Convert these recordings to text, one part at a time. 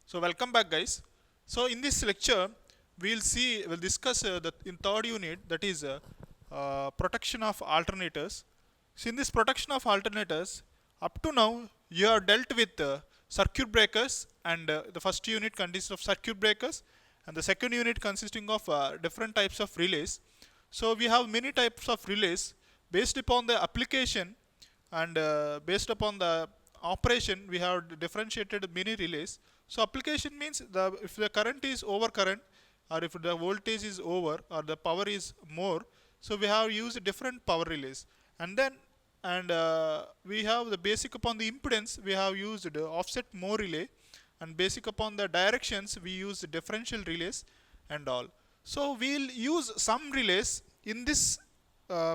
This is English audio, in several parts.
So welcome back, guys. So in this lecture, we'll discuss the in third unit, that is protection of alternators. So in this protection of alternators, up to now you have dealt with circuit breakers, and the first unit consists of circuit breakers, and the second unit consisting of different types of relays. So we have many types of relays based upon the application, and based upon the operation we have differentiated many relays. So application means if the current is over current, or if the voltage is over or the power is more, so we have used different power relays. And then we have the basic upon the impedance, we have used offset more relay, and basic upon the directions we use differential relays and all. So we'll use some relays in this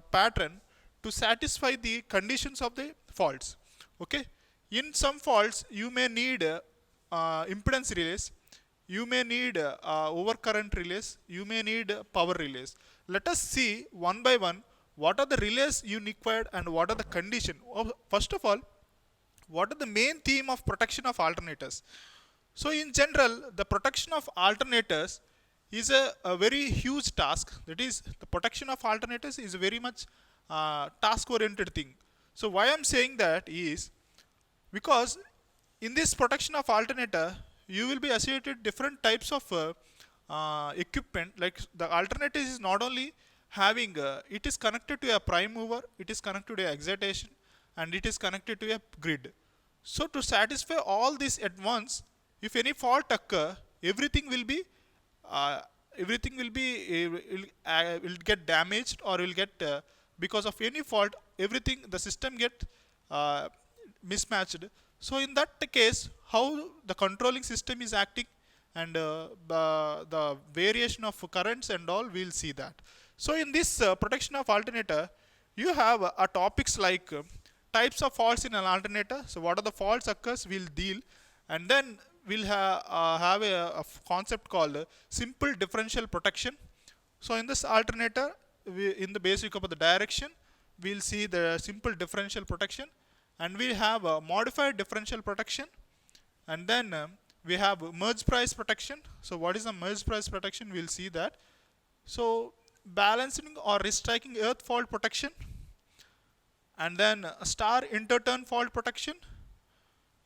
pattern to satisfy the conditions of the faults. Okay, in some faults you may need impedance relays, you may need overcurrent relays, you may need power relays. Let us see one by one what are the relays you required and what are the condition. First of all, what are the main theme of protection of alternators? So in general, the protection of alternators is a very huge task. That is, the protection of alternators is a very much task-oriented thing. So why I'm saying that is because in this protection of alternator, you will be associated different types of equipment. Like the alternator is not only having, it is connected to a prime mover, it is connected to a excitation, and it is connected to a grid. So to satisfy all this at once, if any fault occur, everything will be uh, will get damaged, or will get because of any fault, everything the system get uh, mismatched. So in that case, how the controlling system is acting, and the variation of currents and all, we'll see that. So in this protection of alternator, you have topics like types of faults in an alternator. So what are the faults occurs, we'll deal. And then we'll have a concept called simple differential protection. So in this alternator, in the basic of the direction, we'll see the simple differential protection, and we have a modified differential protection, and then we have merge price protection. So what is the merge price protection, we'll see that. So balancing or restriking earth fault protection, and then star interturn fault protection,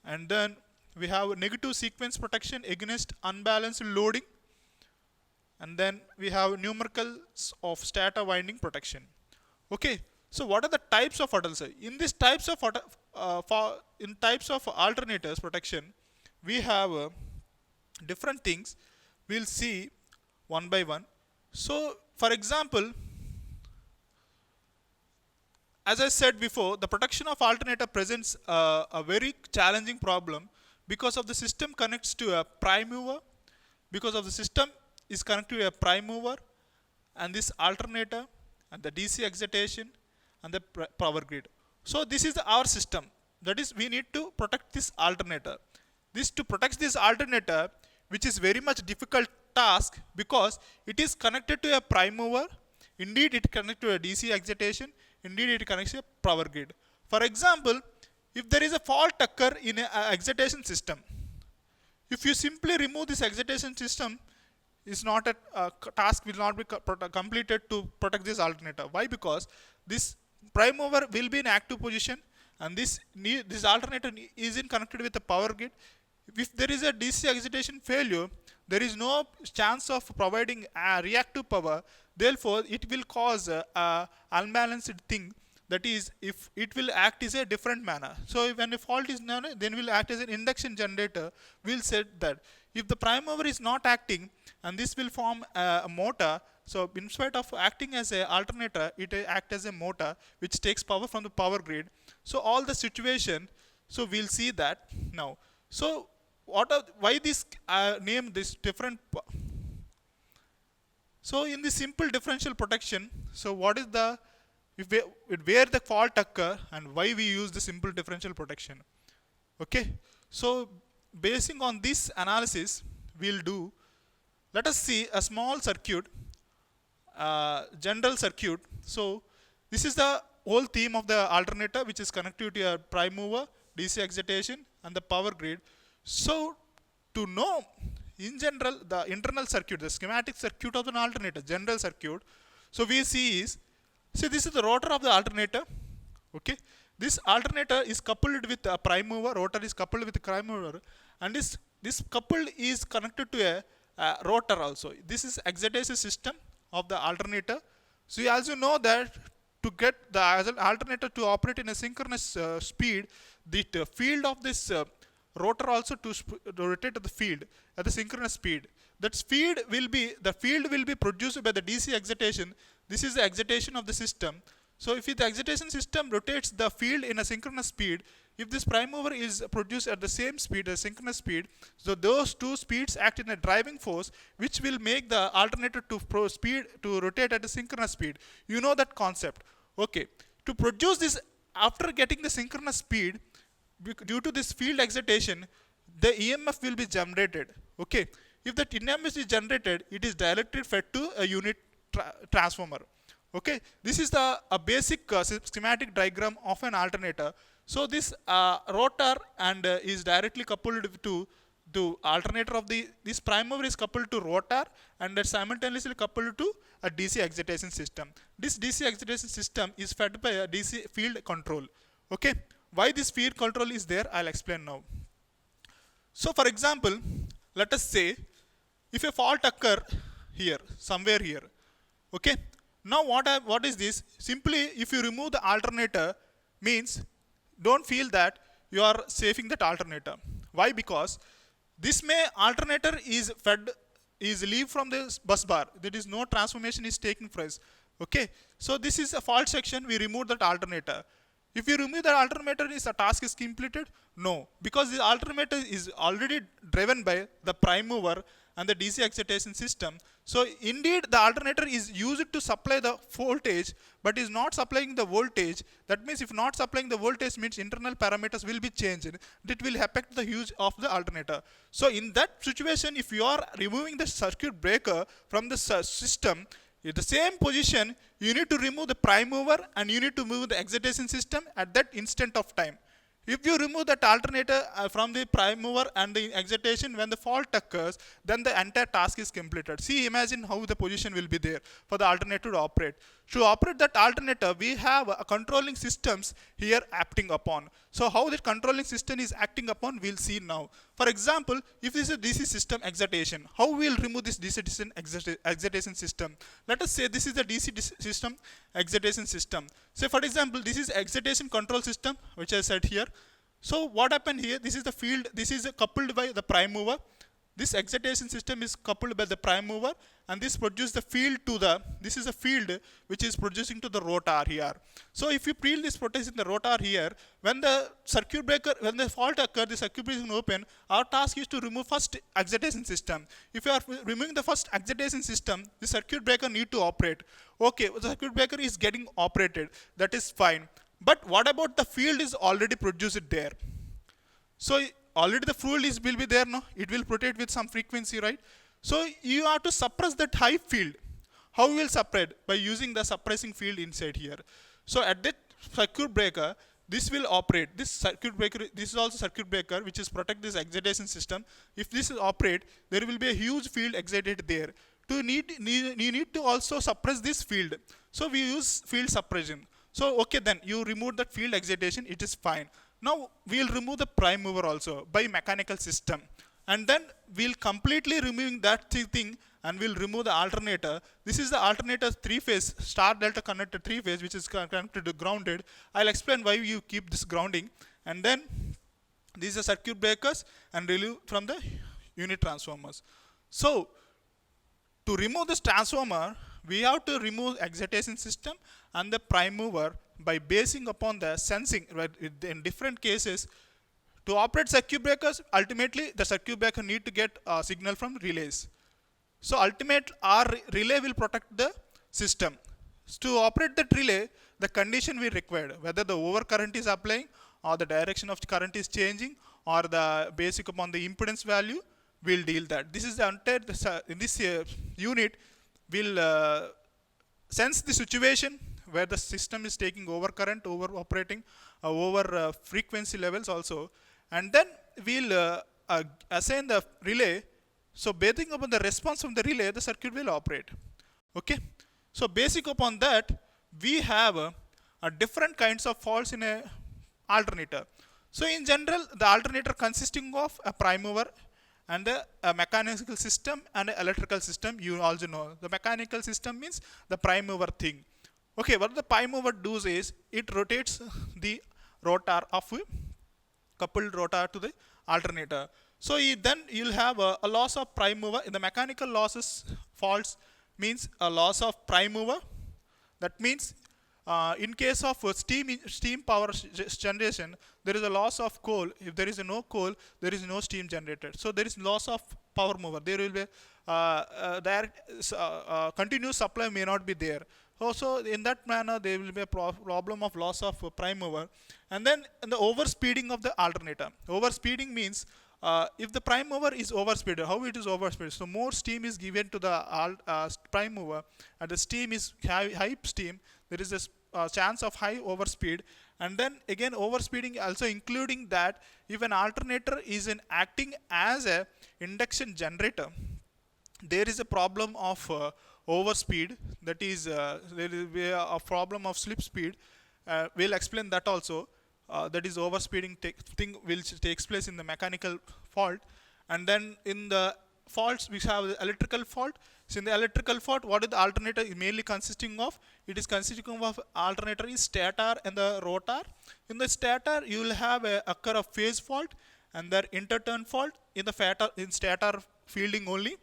and then we have negative sequence protection against unbalanced loading, and then we have numericals of stator winding protection. Okay, so what are the types of alternators? In this types of in types of alternators protection, we have different things. We'll see one by one. So for example, as I said before, the protection of alternator presents a very challenging problem because of the system connects to a prime mover, because of the system is connected to a prime mover, and this alternator, and the DC excitation, and the power grid. So this is our system. That is, we need to protect this alternator. This to protect this alternator, which is very much difficult task because it is connected to a prime mover. Indeed, it connects to a DC excitation. Indeed, it connects to a power grid. For example, if there is a fault occur in a excitation system, if you simply remove this excitation system, is not a task will not be completed to protect this alternator. Why? Because this prime mover will be in active position, and this alternator is in connected with the power grid. If there is a DC excitation failure, there is no chance of providing reactive power. Therefore, it will cause a unbalanced thing. That is, if it will act as a different manner. So when a fault is known, then will act as an induction generator. We'll say that if the prime mover is not acting, and this will form a motor. So in spite of acting as an alternator, it act as a motor which takes power from the power grid. So all the situation, so we'll see that now. So why this name this different? So in the simple differential protection, so what is the where the fault occur and why we use the simple differential protection? Okay, so basing on this analysis, we'll do. Let us see a small circuit, general circuit. So this is the whole theme of the alternator, which is connected to a prime mover, DC excitation, and the power grid. So to know in general the internal circuit, the schematic circuit of an alternator, general circuit. So we see is, see this is the rotor of the alternator. Okay, this alternator is coupled with a prime mover, rotor is coupled with a prime mover, and this coupled is connected to a rotor also. This is excitation system of the alternator. So you also know that to get the alternator to operate in a synchronous speed, the field of this rotor also to rotate the field at the synchronous speed. That speed will be, the field will be produced by the DC excitation. This is the excitation of the system. So if the excitation system rotates the field in a synchronous speed, if this prime mover is produced at the same speed as synchronous speed, so those two speeds act in a driving force which will make the alternator to rotate at a synchronous speed. You know that concept. Okay. To produce this, after getting the synchronous speed, due to this field excitation, the EMF will be generated. Okay. If that EMF is generated, it is directly fed to a unit transformer. Okay, this is a basic schematic diagram of an alternator. So this rotor and is directly coupled to the alternator of this prime mover is coupled to rotor and simultaneously coupled to a DC excitation system. This DC excitation system is fed by a DC field control. Okay, why this field control is there, I'll explain now. So for example, let us say if a fault occur here, somewhere here. Okay. Now what is this? Simply if you remove the alternator, means don't feel that you are saving that alternator. Why? Because this alternator is fed, is leave from the bus bar. There is no transformation is taking place. Okay. So this is a fault section, we remove that alternator. If you remove the alternator, is the task is completed? No, because the alternator is already driven by the prime mover and the DC excitation system. So indeed the alternator is used to supply the voltage, but is not supplying the voltage. That means if not supplying the voltage, means internal parameters will be changed. That will affect the use of the alternator. So in that situation, if you are removing the circuit breaker from the system, in the same position, you need to remove the prime mover and you need to move the excitation system at that instant of time. If you remove that alternator from the prime mover and the excitation when the fault occurs, then the entire task is completed. See, imagine how the position will be there for the alternator to operate. To operate that alternator, we have controlling systems here acting upon. So how the controlling system is acting upon, we'll see now. For example, if this is a DC system excitation, how we'll remove this DC system excitation system? Let us say this is the DC system excitation system. Say for example, this is excitation control system, which I said here. So what happened here? This is the field, this is coupled by the prime mover. This excitation system is coupled by the prime mover, and this produces the field to the, this is a field which is producing to the rotor here. So if you peel this protection in the rotor here, when the circuit breaker, when the fault occurs, the circuit breaker is open, our task is to remove first excitation system. If you are removing the first excitation system, the circuit breaker need to operate. Okay, the circuit breaker is getting operated, that is fine. But what about the field is already produced there? So already the field will be there, no? It will rotate with some frequency, right? So you have to suppress that high field. How you will suppress? By using the suppressing field inside here. So at that circuit breaker, this will operate. This circuit breaker, this is also circuit breaker, which is protect this excitation system. If this is operate, there will be a huge field excited there. You need to also suppress this field. So we use field suppression. So okay, then you remove that field excitation, it is fine. Now we'll remove the prime mover also by mechanical system, and then we'll completely removing that thing and we'll remove the alternator. This is the alternator 3-phase star delta connected 3-phase, which is connected to grounded. I'll explain why you keep this grounding, and then these are circuit breakers and remove from the unit transformers. So to remove this transformer, we have to remove excitation system and the prime mover by basing upon the sensing. Right? In different cases, to operate circuit breakers, ultimately the circuit breaker need to get a signal from relays. So ultimate our relay will protect the system. To operate that relay, the condition we required, whether the overcurrent is applying or the direction of current is changing or the basic upon the impedance value, we'll deal that. This is the entire, in this unit, we'll sense the situation where the system is taking over current, over operating, over frequency levels also, and then we'll assign the relay. So basing upon the response from the relay, the circuit will operate. Okay. So basic upon that, we have a different kinds of faults in a alternator. So in general, the alternator consisting of a prime mover and a mechanical system and an electrical system. You also know the mechanical system means the prime mover thing. Okay, what the prime mover does is it rotates the rotor of a coupled rotor to the alternator. So then you'll have a loss of prime mover. In the mechanical losses faults means a loss of prime mover. That means in case of steam power generation, there is a loss of coal. If there is no coal, there is no steam generated. So there is loss of power mover. There will be continuous supply may not be there. Also, in that manner, there will be a problem of loss of prime mover. And then in the overspeeding of the alternator. Overspeeding means if the prime mover is overspeeded, how it is overspeeded? So more steam is given to the prime mover, and the steam is high steam. There is a chance of high overspeed. And then again, overspeeding also including that if an alternator is acting as a induction generator, there is a problem of overspeed. That is, there will be a problem of slip speed. We'll explain that also. That is overspeeding thing will takes place in the mechanical fault. And then in the faults we have the electrical fault. So in the electrical fault, what is the alternator is mainly consisting of? It is consisting of alternator is stator and the rotor. In the stator you will have a occur of phase fault and the interturn fault in the stator fielding only.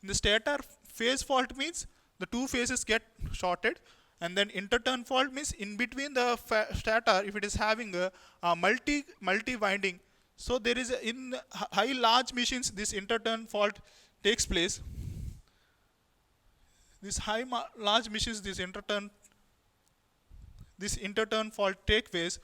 In the stator, phase fault means the two phases get shorted, and then interturn fault means in between the stator, if it is having a multi winding. So there is in high large machines this interturn fault takes place. This large machines this interturn fault take place.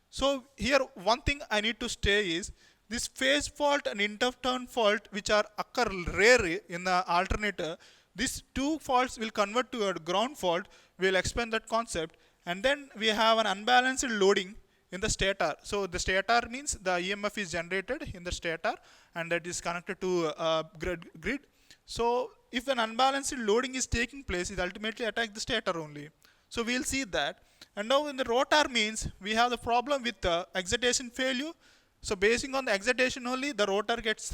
So here one thing I need to say is this phase fault and interturn fault which are occur rare in the alternator, these two faults will convert to a ground fault. We will explain that concept. And then we have an unbalanced loading in the stator. So the stator means the EMF is generated in the stator and that is connected to a grid. So if an unbalanced loading is taking place, it ultimately attacks the stator only. So we will see that. And now in the rotor means we have the problem with the excitation failure. So basing on the excitation only, the rotor gets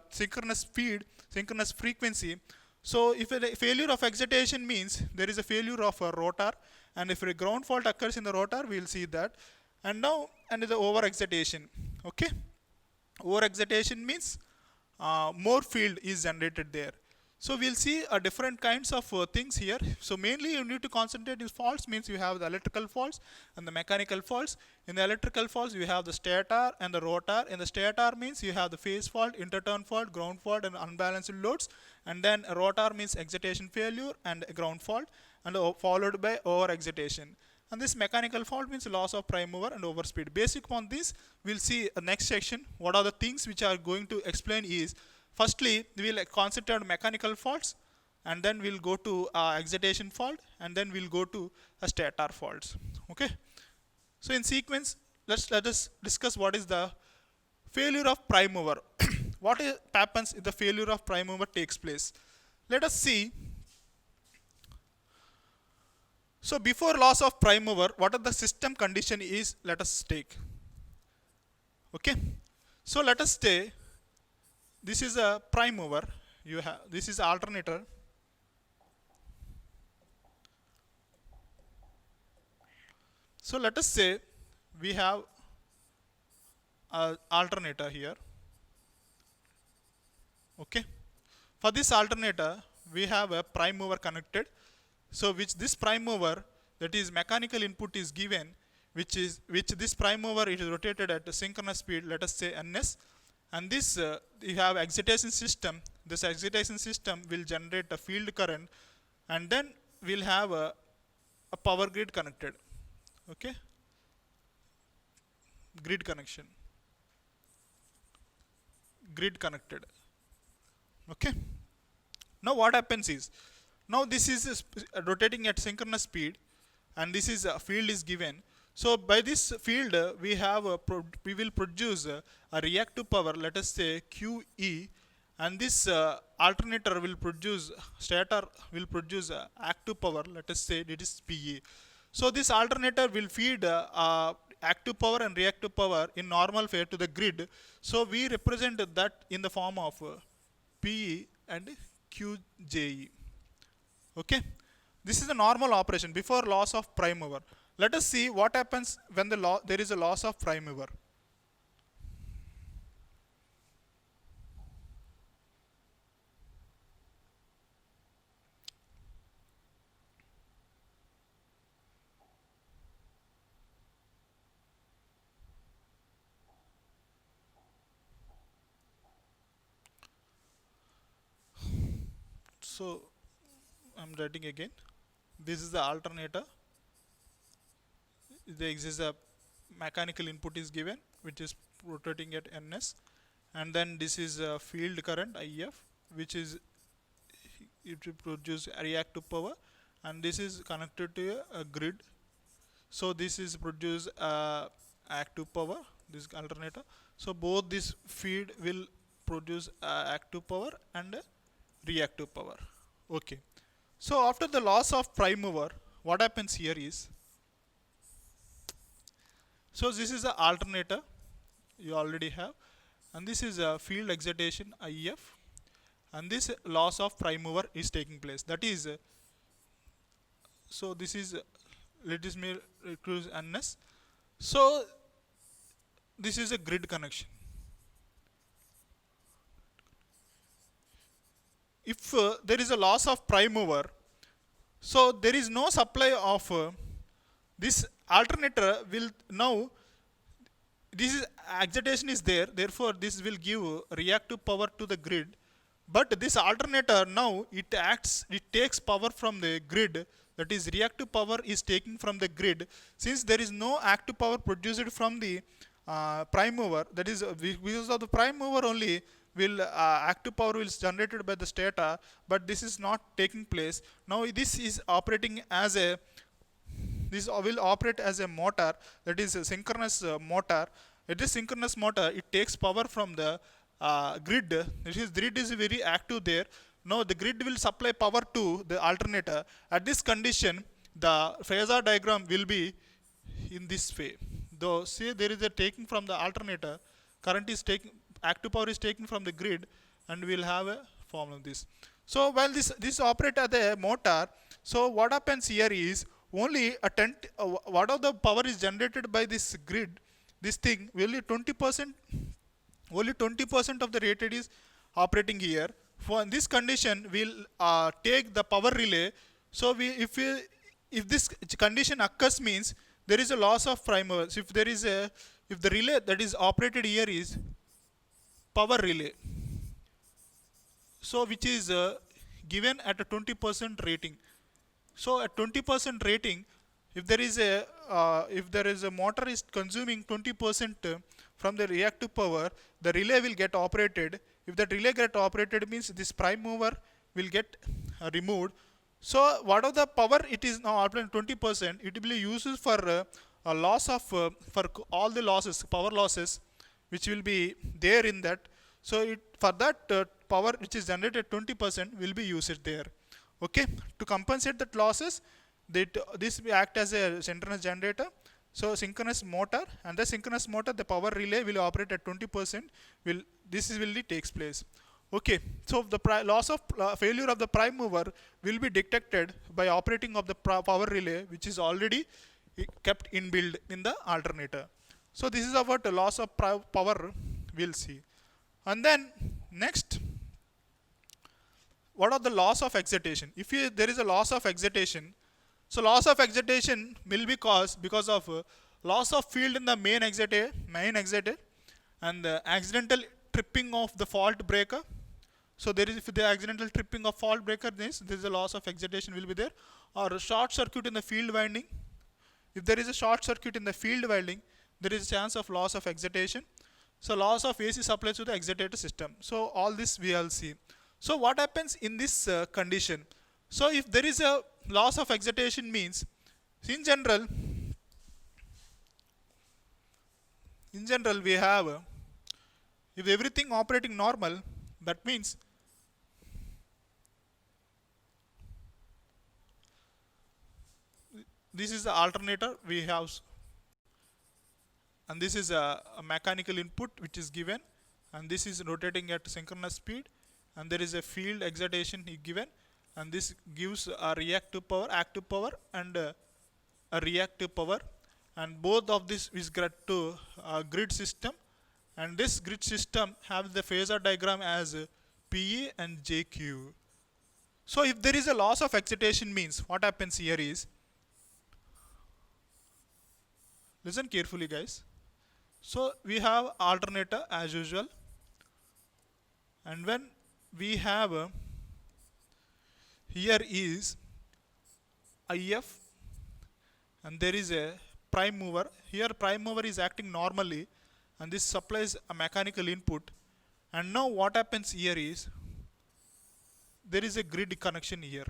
synchronous speed, synchronous frequency. So if a failure of excitation means there is a failure of a rotor, and if a ground fault occurs in the rotor, we will see that. And now, and the over excitation. Okay, over excitation means more field is generated there. So we'll see different kinds of things here. So mainly you need to concentrate is faults means you have the electrical faults and the mechanical faults. In the electrical faults you have the stator and the rotor. In the stator means you have the phase fault, interturn fault, ground fault and unbalanced loads. And then a rotor means excitation failure and a ground fault and followed by over excitation. And this mechanical fault means loss of prime mover and overspeed. Basic upon this, we'll see next section. What are the things which are going to explain is, firstly, we will concentrate on mechanical faults, and then we'll go to excitation fault, and then we'll go to stator faults. Okay. So in sequence, let us discuss what is the failure of prime mover. What happens if the failure of prime mover takes place? Let us see. So before loss of prime mover, what are the system condition is? Let us take. Okay. So let us say this is a prime mover. You have this is alternator. So let us say we have an alternator here. Okay. For this alternator, we have a prime mover connected. So which this prime mover, that is mechanical input is given, which this prime mover it is rotated at a synchronous speed, let us say ns. And this you have excitation system. This excitation system will generate a field current, and then we'll have a power grid connected. Okay, grid connection, grid connected. Okay. Now what happens is, now this is rotating at synchronous speed, and this is a field is given. So by this field we will produce a reactive power, let us say QE, and this alternator will produce, stator will produce active power, let us say it is PE. So this alternator will feed active power and reactive power in normal phase to the grid. So we represent that in the form of PE and QJE. Okay, this is the normal operation before loss of prime mover. Let us see what happens when there is a loss of prime mover. So I'm writing again. This is the alternator. There exists a mechanical input is given, which is rotating at ns, and then this is a field current IF, which is it will produce a reactive power, and this is connected to a grid. So this is produce active power, this alternator. So both this feed will produce active power and reactive power. Okay. So after the loss of prime mover, what happens here is, so this is the alternator you already have, and this is a field excitation IF, and this loss of prime mover is taking place. That is, so this is let us me cruise ns. So this is a grid connection. If there is a loss of prime mover, so there is no supply of this alternator will now, this is excitation is there, therefore this will give reactive power to the grid. But this alternator now it acts, it takes power from the grid, that is reactive power is taking from the grid. Since there is no active power produced from the prime mover, that is because of the prime mover only will active power is generated by the stator, but this is not taking place. Now this is operating as a, this will operate as a motor, that is a synchronous motor. It is synchronous motor, it takes power from the grid. This grid is very active there. Now the grid will supply power to the alternator. At this condition, the phasor diagram will be in this way. Though say there is a taking from the alternator, current is taking, active power is taken from the grid, and we will have a form of this. So while this operate as a motor, so what happens here is only a 10 what of the power is generated by this grid, this thing only 20%, only 20% of the rated is operating here. For this condition we'll take the power relay. So if this condition occurs means there is a loss of prime mover. So if the relay that is operated here is power relay, so which is given at a 20% rating. So at 20% rating, if there is a motor is consuming 20% from the reactive power, the relay will get operated. If that relay get operated means this prime mover will get removed. So what of the power it is now operating 20%, it will be used for a loss of for all the losses, power losses, which will be there in that. So for that power which is generated 20% will be used there. Okay, to compensate that losses, this will act as a synchronous generator. So synchronous motor, and the synchronous motor, the power relay will operate at 20%. This will takes place. Okay, so the loss of failure of the prime mover will be detected by operating of the power relay, which is already kept inbuilt in the alternator. So this is about the loss of power we'll see. And then next, what are the loss of excitation? If there is a loss of excitation, so loss of excitation will be caused because of loss of field in the main excitator, and the accidental tripping of the fault breaker. So there is, if the accidental tripping of fault breaker, there is a loss of excitation will be there, or a short circuit in the field winding. If there is a short circuit in the field winding, there is a chance of loss of excitation. So loss of AC supply to the excitator system. So all this we will see. So what happens in this condition? So if there is a loss of excitation means, in general, In general, we have if everything operating normal, that means this is the alternator we have, and this is a mechanical input which is given, and this is rotating at synchronous speed, and there is a field excitation given, and this gives a reactive power, active power, and a reactive power, and both of this is get to a grid system, and this grid system have the phasor diagram as PE and JQ. So if there is a loss of excitation, means what happens here is, listen carefully guys. So we have alternator as usual, and when we have here is IF, and there is a prime mover. Here prime mover is acting normally, and this supplies a mechanical input, and now what happens here is there is a grid connection here.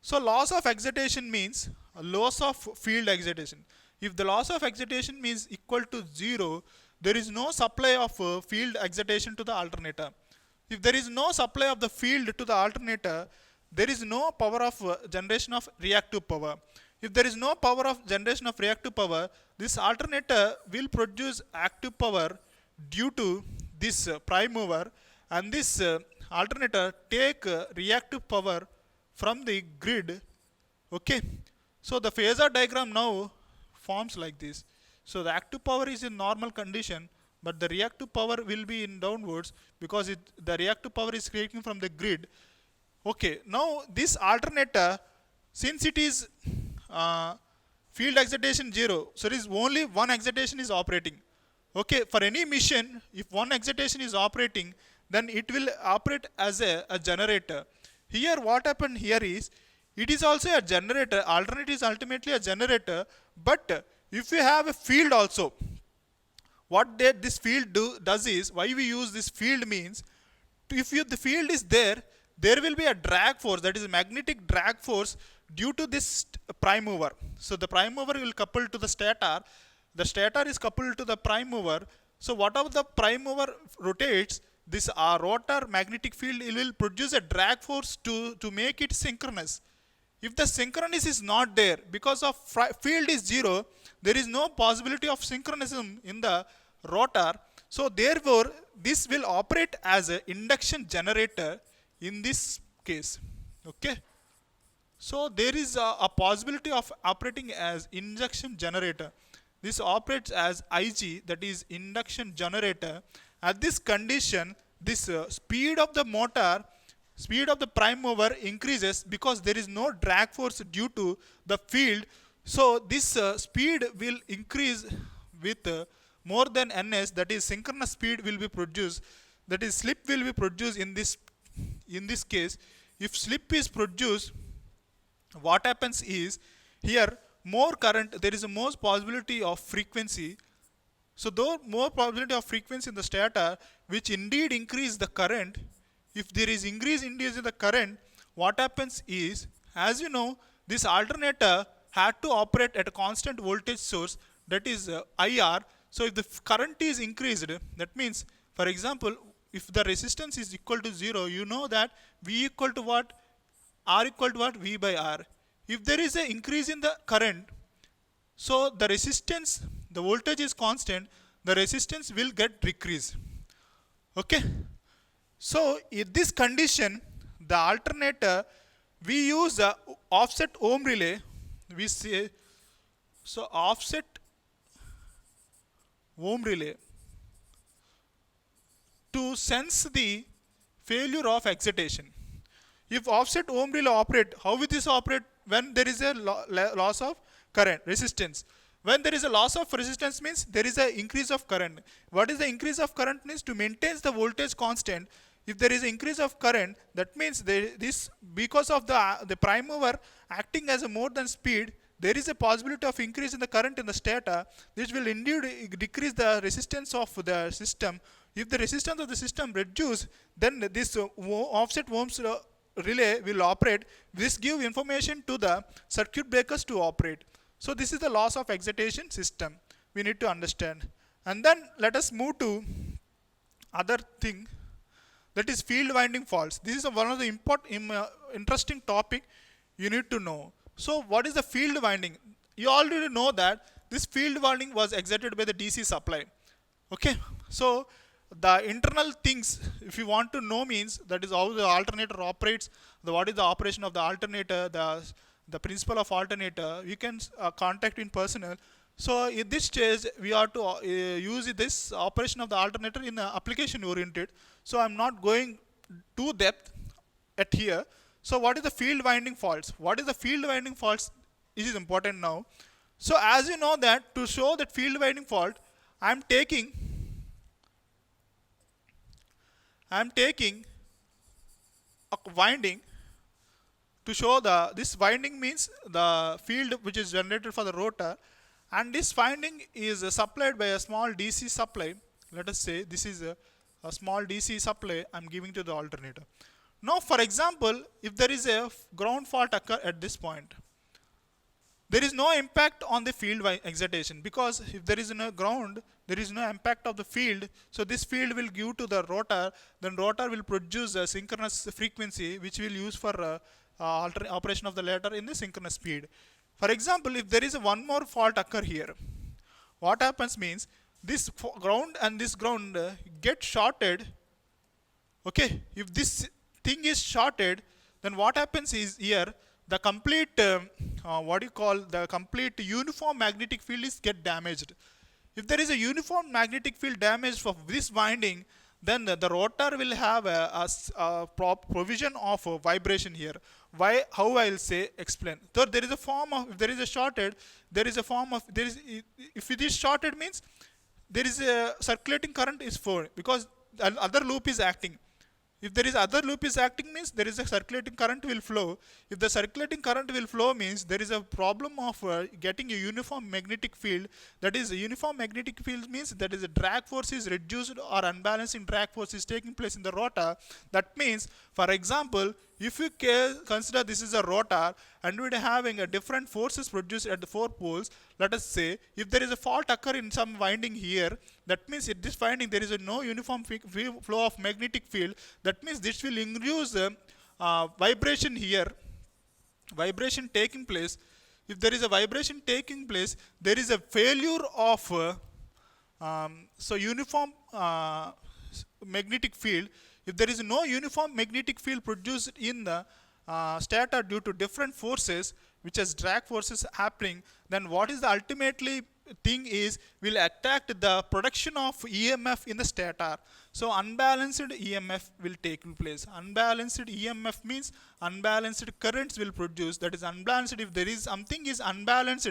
So loss of excitation means a loss of field excitation. If the loss of excitation means equal to 0, there is no supply of field excitation to the alternator. If there is no supply of the field to the alternator, there is no power of generation of reactive power. If there is no power of generation of reactive power, this alternator will produce active power due to this prime mover, and this alternator take reactive power from the grid. Okay, so the phasor diagram now forms like this. So the active power is in normal condition, but the reactive power will be in downwards, because the reactive power is creating from the grid. Okay, now this alternator, since it is field excitation 0, so there is only one excitation is operating. Okay, for any mission, if one excitation is operating, then it will operate as a generator. Here what happened here is, it is also a generator. Alternator is ultimately a generator, but if you have a field also, what this field does is, why we use this field means, if the field is there, there will be a drag force, that is a magnetic drag force due to this prime mover. So the prime mover will couple to the stator is coupled to the prime mover. So whatever the prime mover rotates, this rotor magnetic field will produce a drag force to make it synchronous. If the synchronous is not there, because of field is 0, there is no possibility of synchronism in the rotor. So therefore, this will operate as an induction generator in this case. Okay. So there is a possibility of operating as induction generator. This operates as IG, that is induction generator. At this condition, this speed of the motor, speed of the prime mover increases, because there is no drag force due to the field. So this speed will increase with more than ns, that is synchronous speed will be produced, that is slip will be produced in this case. If slip is produced, what happens is, here more current, there is a more possibility of frequency. So though more probability of frequency in the stator, which indeed increase the current. If there is increase in the current, what happens is, as you know, this alternator had to operate at a constant voltage source, that is IR. So if the current is increased, that means, for example, if the resistance is equal to 0, you know that V equal to what? R equal to what? V by R. If there is an increase in the current, so the resistance, the voltage is constant, the resistance will get decreased. Okay. So in this condition, the alternator, we use the offset ohm relay. We say, so offset ohm relay to sense the failure of excitation. If offset ohm relay operate, how will this operate? When there is a loss of current, resistance. When there is a loss of resistance means there is an increase of current. What is the increase of current means? To maintain the voltage constant. If there is an increase of current, that means this, because of the prime mover acting as a more than speed, there is a possibility of increase in the current in the stator, which will indeed decrease the resistance of the system. If the resistance of the system reduces, then this offset ohms relay will operate. This gives information to the circuit breakers to operate. So this is the loss of excitation system we need to understand. And then let us move to other thing, that is field winding faults. This is one of the interesting topic you need to know. So what is the field winding? You already know that this field winding was exerted by the DC supply. Okay, so the internal things, if you want to know, means that is how the alternator operates, what is the operation of the alternator, the principle of alternator. You can contact in personal. So in this stage we are to use this operation of the alternator in application oriented. So I'm not going to depth at here. So what is the field winding faults? What is the field winding faults? It is important now. So as you know that to show that field winding fault, I'm taking a winding to show this winding means the field which is generated for the rotor, and this winding is supplied by a small DC supply. Let us say this is a small DC supply I'm giving to the alternator. Now for example, if there is a ground fault occur at this point, there is no impact on the field excitation, because if there is no ground, there is no impact of the field. So this field will give to the rotor, then rotor will produce a synchronous frequency which will use for operation of the later in the synchronous speed. For example, if there is one more fault occur here, what happens means this ground and this ground get shorted. Okay, if this thing is shorted, then what happens is here the complete what you call the complete uniform magnetic field is get damaged. If there is a uniform magnetic field damage for this winding, then the rotor will have a provision of vibration here. Why? How I will say explain. So there is a form of, if there is a shorted, there is a form of, there is, if it is shorted means there is a circulating current is flowing, because the other loop is acting. If there is other loop is acting means there is a circulating current will flow. If the circulating current will flow means there is a problem of getting a uniform magnetic field. That is, a uniform magnetic field means that is a drag force is reduced or unbalancing drag force is taking place in the rotor. That means, for example, if you consider this is a rotor and we are having a different forces produced at the four poles, let us say if there is a fault occur in some winding here, that means in this winding there is a no uniform flow of magnetic field. That means this will induce vibration here, vibration taking place. If there is a vibration taking place, there is a failure of so uniform magnetic field. If there is no uniform magnetic field produced in the stator due to different forces, which is drag forces happening, then what is the ultimately thing is will attack the production of EMF in the stator. So unbalanced EMF will take place. Unbalanced EMF means unbalanced currents will produce. That is unbalanced. If there is something is unbalanced,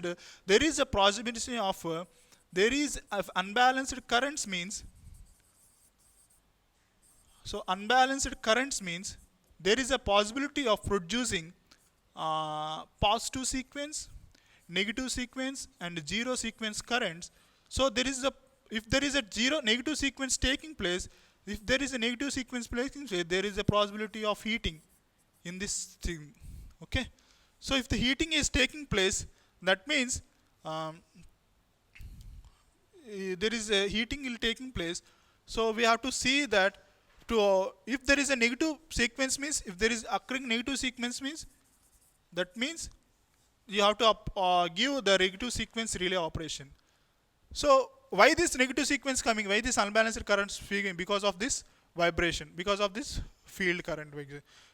there is a possibility of there is unbalanced currents means. So unbalanced currents means there is a possibility of producing positive sequence, negative sequence, and zero sequence currents. So there is a, if there is a zero negative sequence taking place, if there is a negative sequence taking place, there is a possibility of heating in this thing. Okay. So if the heating is taking place, that means there is a heating will taking place. So we have to see that to if there is a negative sequence means, if there is occurring negative sequence means, that means you have to give the negative sequence relay operation. So why this negative sequence coming? Why this unbalanced current speaking? Because of this vibration, because of this field current.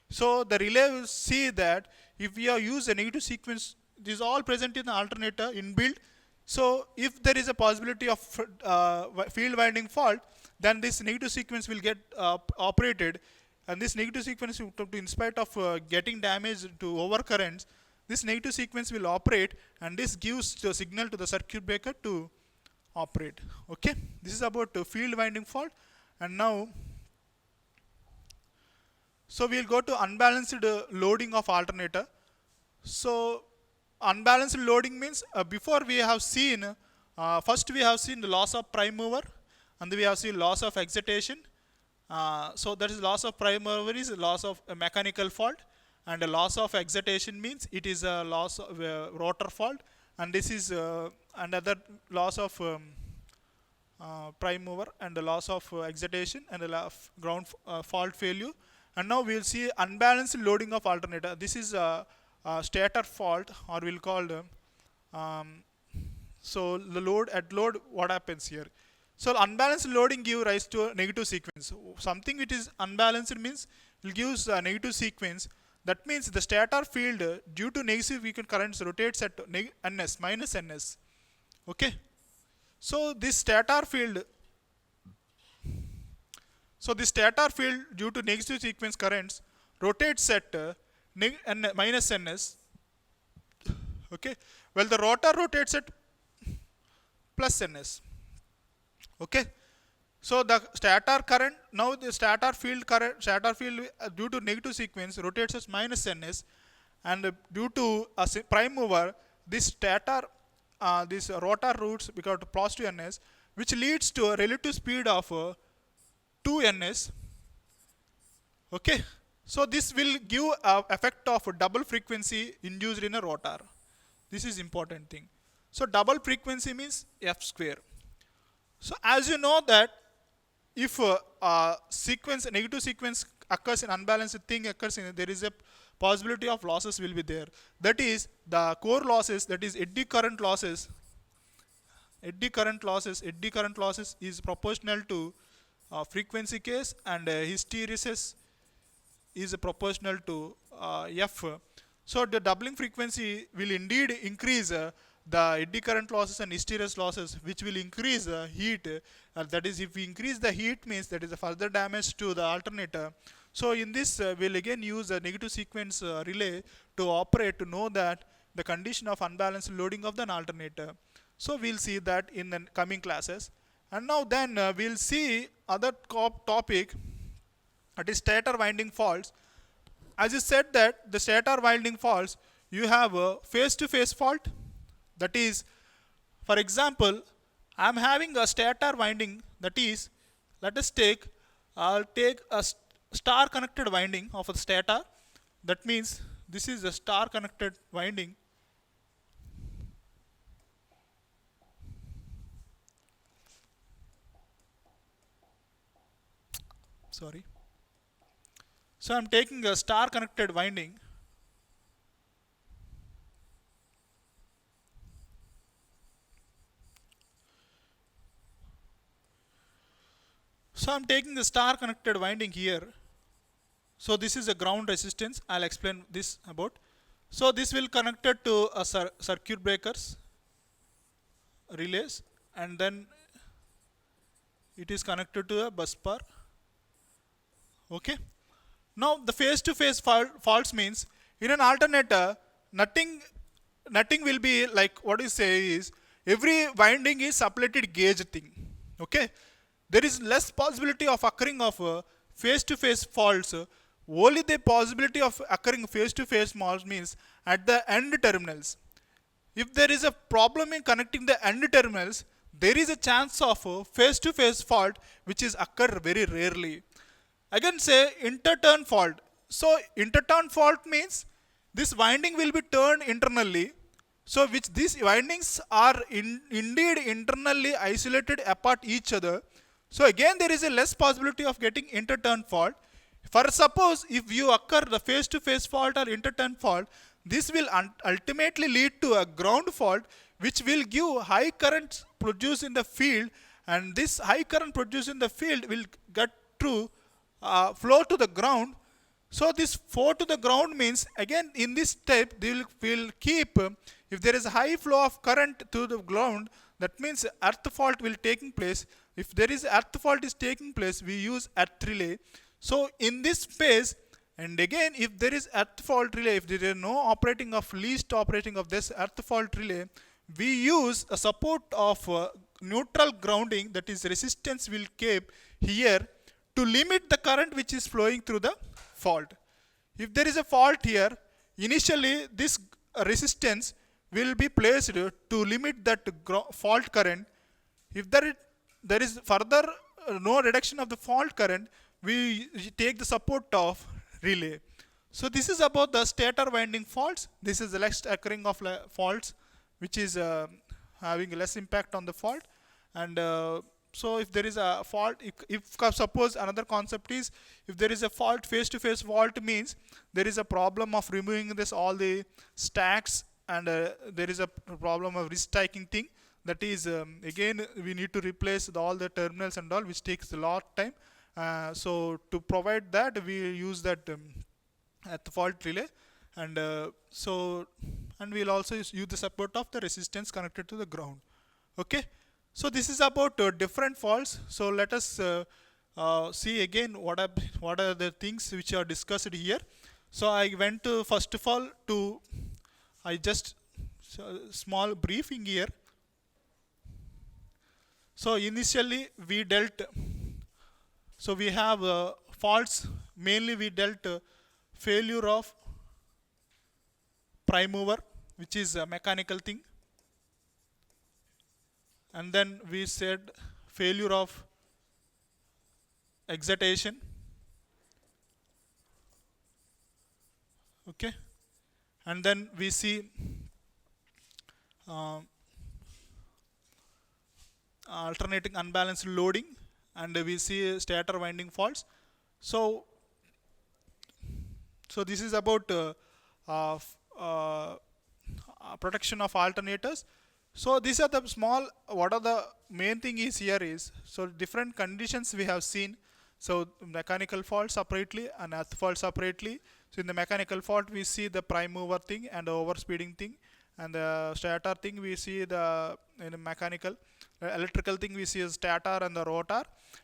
So the relay will see that if we are use a negative sequence, this is all present in the alternator inbuilt. So if there is a possibility of field winding fault, then this negative sequence will get operated, and this negative sequence, in spite of getting damage to overcurrents, this negative sequence will operate, and this gives the signal to the circuit breaker to operate. Okay, this is about field winding fault. And now, so we'll go to unbalanced loading of alternator. So unbalanced loading means before we have seen first we have seen the loss of prime mover, and we have seen loss of excitation. So that is loss of prime mover is loss of a mechanical fault, and a loss of excitation means it is a loss of rotor fault, and this is another loss of prime mover and the loss of excitation and the ground fault failure. And now we will see unbalanced loading of alternator. This is a stator fault, or we'll call um, so the load what happens here. So unbalanced loading give rise to a negative sequence. Something which is unbalanced means will gives a negative sequence. That means the stator field due to negative weekend currents rotates at ns minus ns. Okay. So this stator field due to negative sequence currents rotates at minus ns. Okay. Well, the rotor rotates at plus ns. Okay. So the stator current, now the stator field due to negative sequence rotates as minus ns, and due to a prime mover, this stator this rotor routes because of positive ns, which leads to a relative speed of 2 ns. Okay. So this will give a effect of a double frequency induced in a rotor. This is important thing. So double frequency means f square. So as you know that if negative sequence occurs in unbalanced thing occurs in, there is a possibility of losses will be there. That is the core losses, that is eddy current losses. Eddy current losses is proportional to frequency case, and hysteresis is proportional to f. So the doubling frequency will indeed increase the eddy current losses and hysteresis losses, which will increase heat. That is, if we increase the heat means that is a further damage to the alternator. So in this we'll again use a negative sequence relay to operate to know that the condition of unbalanced loading of an alternator. So we'll see that in the coming classes. And now then we'll see other topic, that is stator winding faults. As you said that the stator winding faults, you have a phase-to-phase fault. That is, for example, I am having a stator winding, that is, I'll take a star connected winding of a stator. That means this is a star connected winding. Sorry. So I'm taking a star connected winding. So I'm taking the star connected winding here. So this is a ground resistance. I'll explain this about. So this will connected to a circuit breakers relays, and then it is connected to a bus bar. Okay. Now the phase-to-phase faults means in an alternator nothing will be like, what you say is every winding is suppleted gauge thing. Okay. There is less possibility of occurring of phase-to-phase faults. Only the possibility of occurring phase-to-phase faults means at the end terminals. If there is a problem in connecting the end terminals, there is a chance of phase-to-phase fault, which is occur very rarely. Again say interturn fault. So interturn fault means this winding will be turned internally. So which these windings are indeed internally isolated apart each other. So again there is a less possibility of getting interturn fault. For suppose if you occur the phase-to-phase fault or interturn fault, this will ultimately lead to a ground fault, which will give high current produced in the field, and this high current produced in the field will get through flow to the ground. So this flow to the ground means again in this step they will keep, if there is a high flow of current to the ground, that means earth fault will taking place. If there is earth fault is taking place, we use earth relay. So in this phase, and again if there is earth fault relay, if there is no operating of least operating of this earth fault relay, we use a support of neutral grounding, that is resistance will keep here to limit the current which is flowing through the fault. If there is a fault here, initially this resistance will be placed to limit that fault current. If there is further no reduction of the fault current, we take the support of relay. So this is about the stator winding faults. This is the less occurring of faults, which is having less impact on the fault. And so if there is a fault, if suppose another concept is, if there is a fault, face to face fault means there is a problem of removing this all the stacks, and there is a problem of restacking thing. That is again we need to replace all the terminals and all, which takes a lot of time. So to provide that, we use that at the fault relay, and and we'll also use the support of the resistance connected to the ground. Okay, so this is about different faults. So let us see again what are the things which are discussed here. So I went to, first of all, to I just small briefing here. So initially we dealt, so we have faults, mainly we dealt failure of prime mover, which is a mechanical thing, and then we said failure of excitation. Okay, and then we see uh, alternating unbalanced loading, and we see stator winding faults. So this is about uh, protection of alternators. So these are the small, what are the main thing is here is, so different conditions we have seen. So mechanical fault separately and earth fault separately. So in the mechanical fault we see the prime mover thing and the overspeeding thing, and the stator thing we see the, in the mechanical. Electrical thing we see is stator and the rotor,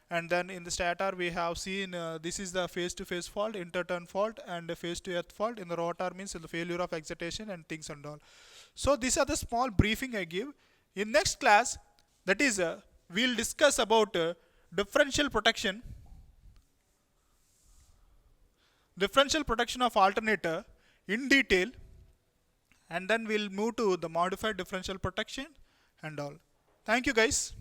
and then in the stator we have seen this is the face to face fault, interturn fault, and the face to earth fault. In the rotor means the failure of excitation and things and all. So these are the small briefing I give. In next class, that is we'll discuss about differential protection of alternator in detail, and then we'll move to the modified differential protection and all. Thank you guys.